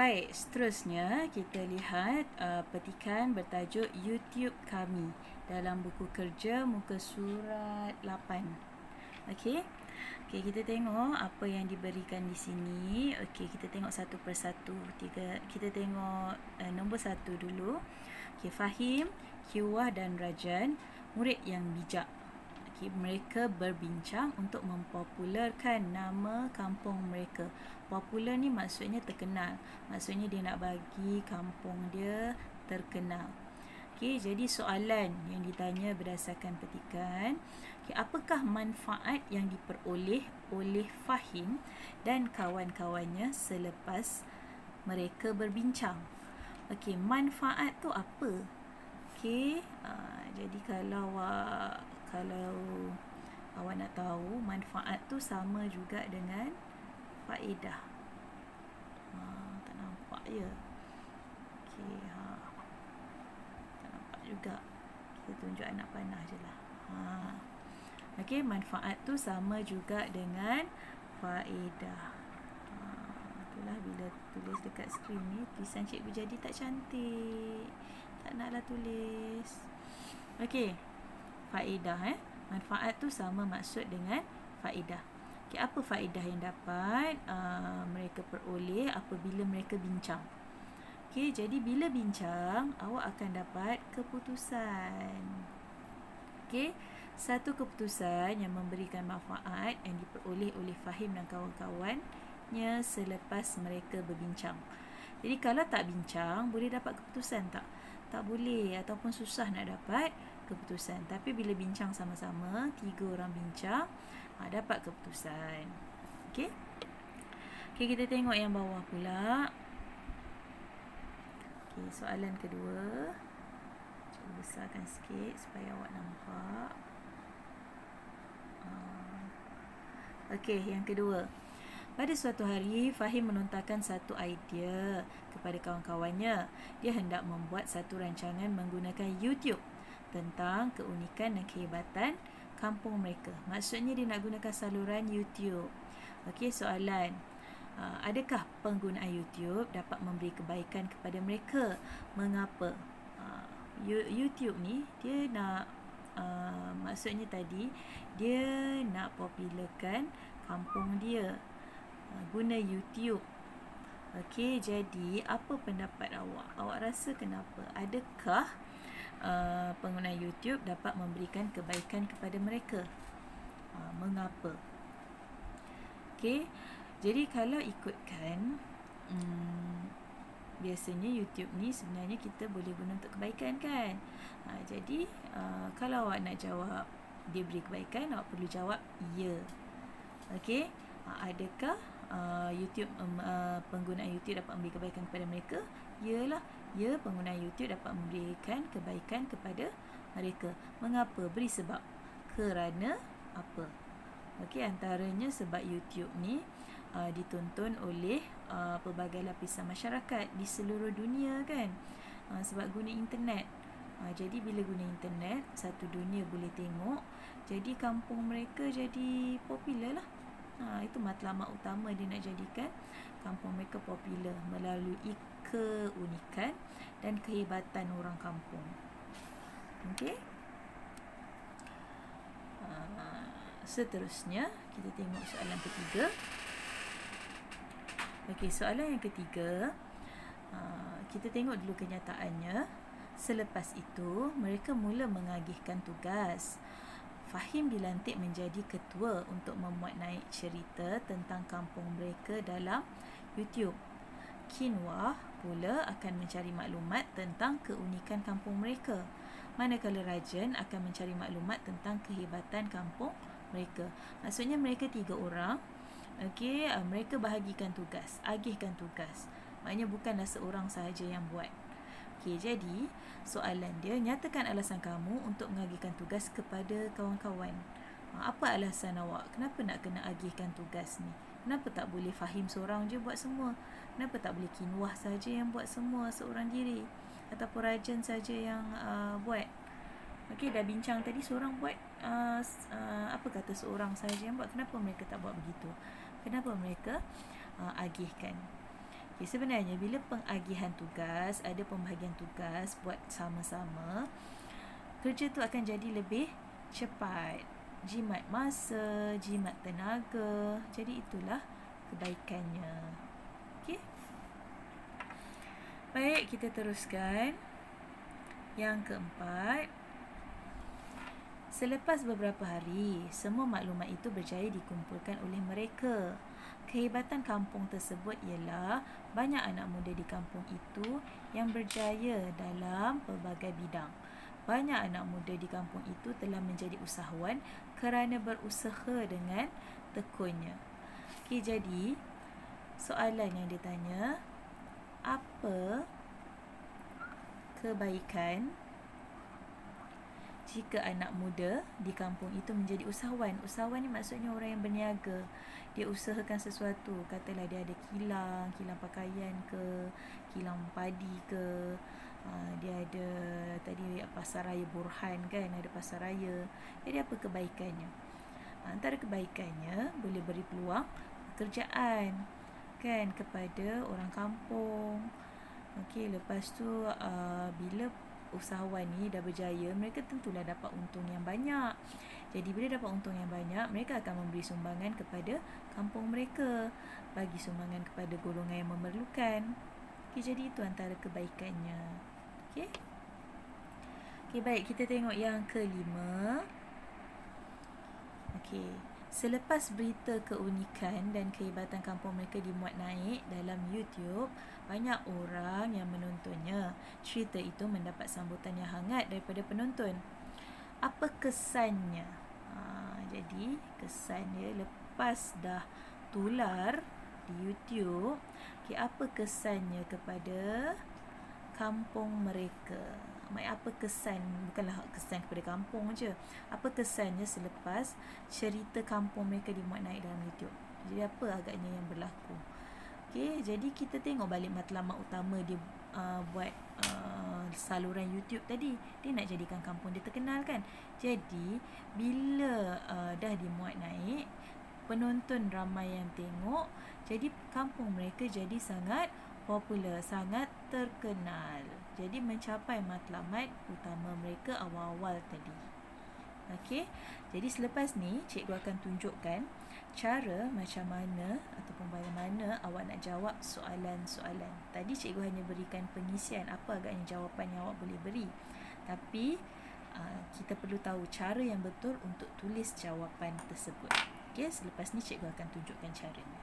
Baik, seterusnya kita lihat petikan bertajuk YouTube kami dalam buku kerja muka surat 8. Okey. Okey, kita tengok apa yang diberikan di sini. Okey, kita tengok satu persatu. Kita tengok nombor 1 dulu. Okey, Fahim, Kiwah dan Rajan, murid yang bijak. Okay, mereka berbincang untuk mempopularkan nama kampung mereka. Popular ni maksudnya terkenal. Maksudnya dia nak bagi kampung dia terkenal. Okay, jadi soalan yang ditanya berdasarkan petikan. Okay, apakah manfaat yang diperoleh oleh Fahim dan kawan-kawannya selepas mereka berbincang? Okay, manfaat tu apa? Okay, jadi kalau awak nak tahu, manfaat tu sama juga dengan faedah. Tak nampak ya? Okay, tak nampak juga. Kita tunjuk anak panah je lah. Okay, manfaat tu sama juga dengan faedah. Itulah bila tulis dekat skrin ni, tulisan cikgu jadi tak cantik. Tak naklah tulis. Okay, faedah manfaat tu sama maksud dengan faedah. Okay, apa faedah yang dapat mereka peroleh apabila mereka bincang? Okay, jadi bila bincang, awak akan dapat keputusan. Okay, satu keputusan yang memberikan manfaat yang diperoleh oleh Fahim dan kawan-kawannya selepas mereka berbincang. Jadi kalau tak bincang, boleh dapat keputusan tak? Tak boleh, ataupun susah nak dapat keputusan. Tapi bila bincang sama-sama, 3 orang bincang, dapat keputusan. Okey. Okey, kita tengok yang bawah pula. Okey, soalan kedua. Cuba besarkan sikit supaya awak nampak. Okey, yang kedua. Pada suatu hari, Fahim menontarkan satu idea kepada kawan-kawannya. Dia hendak membuat satu rancangan menggunakan YouTube tentang keunikan dan kehebatan kampung mereka. Maksudnya dia nak gunakan saluran YouTube. Okey, soalan. Adakah penggunaan YouTube dapat memberi kebaikan kepada mereka? Mengapa? YouTube ni dia nak maksudnya tadi dia nak popularkan kampung dia guna YouTube. Okey, jadi apa pendapat awak? Awak rasa kenapa? Adakah pengguna YouTube dapat memberikan kebaikan kepada mereka? Mengapa? Okey, jadi kalau ikutkan biasanya YouTube ni sebenarnya kita boleh guna untuk kebaikan kan? Jadi kalau awak nak jawab dia beri kebaikan, awak perlu jawab ya. Okey, adakah YouTube penggunaan YouTube dapat memberi kebaikan kepada mereka? Yalah, ya, penggunaan YouTube dapat memberikan kebaikan kepada mereka. Mengapa? Beri sebab. Kerana apa? Okey, antaranya sebab YouTube ni ditonton oleh pelbagai lapisan masyarakat di seluruh dunia kan. Sebab guna internet. Jadi bila guna internet, satu dunia boleh tengok. Jadi kampung mereka jadi popular lah. Itu matlamat utama dia nak jadikan kampung mereka popular melalui keunikan dan kehebatan orang kampung. Okey. Seterusnya kita tengok soalan ketiga. Okey, soalan yang ketiga, kita tengok dulu kenyataannya. Selepas itu, mereka mula mengagihkan tugas. Fahim dilantik menjadi ketua untuk memuat naik cerita tentang kampung mereka dalam YouTube. Kiwah pula akan mencari maklumat tentang keunikan kampung mereka. Manakala Rajan akan mencari maklumat tentang kehebatan kampung mereka. Maksudnya mereka 3 orang. Okey, mereka bahagikan tugas, agihkan tugas. Maknanya bukanlah seorang sahaja yang buat. Okey, jadi soalan dia, nyatakan alasan kamu untuk mengagihkan tugas kepada kawan-kawan. Apa alasan awak? Kenapa nak kena agihkan tugas ni? Kenapa tak boleh Fahim seorang je buat semua? Kenapa tak boleh Kiwah saja yang buat semua seorang diri? Ataupun Rajan saja yang buat? Okey, dah bincang tadi seorang buat, apa kata seorang saja yang buat? Kenapa mereka tak buat begitu? Kenapa mereka agihkan? Sebenarnya bila pengagihan tugas, ada pembahagian tugas buat sama-sama, kerja tu akan jadi lebih cepat. Jimat masa, jimat tenaga. Jadi itulah kebaikannya. Okey. Baik, kita teruskan. Yang keempat, selepas beberapa hari, semua maklumat itu berjaya dikumpulkan oleh mereka. Kehebatan kampung tersebut ialah banyak anak muda di kampung itu yang berjaya dalam pelbagai bidang. Banyak anak muda di kampung itu telah menjadi usahawan kerana berusaha dengan tekunnya. Okey, jadi soalan yang ditanya, apa kebaikan jika anak muda di kampung itu menjadi usahawan? Usahawan ni maksudnya orang yang berniaga. Dia usahakan sesuatu. Katalah dia ada kilang pakaian ke, kilang padi ke, dia ada tadi pasar raya Burhan kan, ada pasar raya. Jadi apa kebaikannya? Antara kebaikannya boleh beri peluang pekerjaan kan kepada orang kampung. Okey, lepas tu bila usahawan ni dah berjaya, mereka tentulah dapat untung yang banyak. Jadi bila dapat untung yang banyak, mereka akan memberi sumbangan kepada kampung mereka, bagi sumbangan kepada golongan yang memerlukan. Okey, jadi itu antara kebaikannya. Okey. Okey, baik, kita tengok yang kelima. Okey, selepas berita keunikan dan kehebatan kampung mereka dimuat naik dalam YouTube, banyak orang yang menontonnya. Cerita itu mendapat sambutan yang hangat daripada penonton. Apa kesannya? Jadi kesannya lepas dah tular di YouTube, okay, apa kesannya kepada kampung mereka? Apa kesan, bukanlah kesan kepada kampung je, apa kesannya selepas cerita kampung mereka dimuat naik dalam YouTube? Jadi apa agaknya yang berlaku? Okey, jadi kita tengok balik matlamat utama dia buat saluran YouTube tadi. Dia nak jadikan kampung dia terkenal kan. Jadi bila dah dimuat naik, penonton ramai yang tengok, jadi kampung mereka jadi sangat popular, sangat terkenal. Jadi mencapai matlamat utama mereka awal-awal tadi. Okey, jadi selepas ni cikgu akan tunjukkan cara macam mana ataupun bagaimana awak nak jawab soalan-soalan. Tadi cikgu hanya berikan pengisian apa agaknya jawapan yang awak boleh beri. Tapi kita perlu tahu cara yang betul untuk tulis jawapan tersebut. Okey, selepas ni cikgu akan tunjukkan caranya.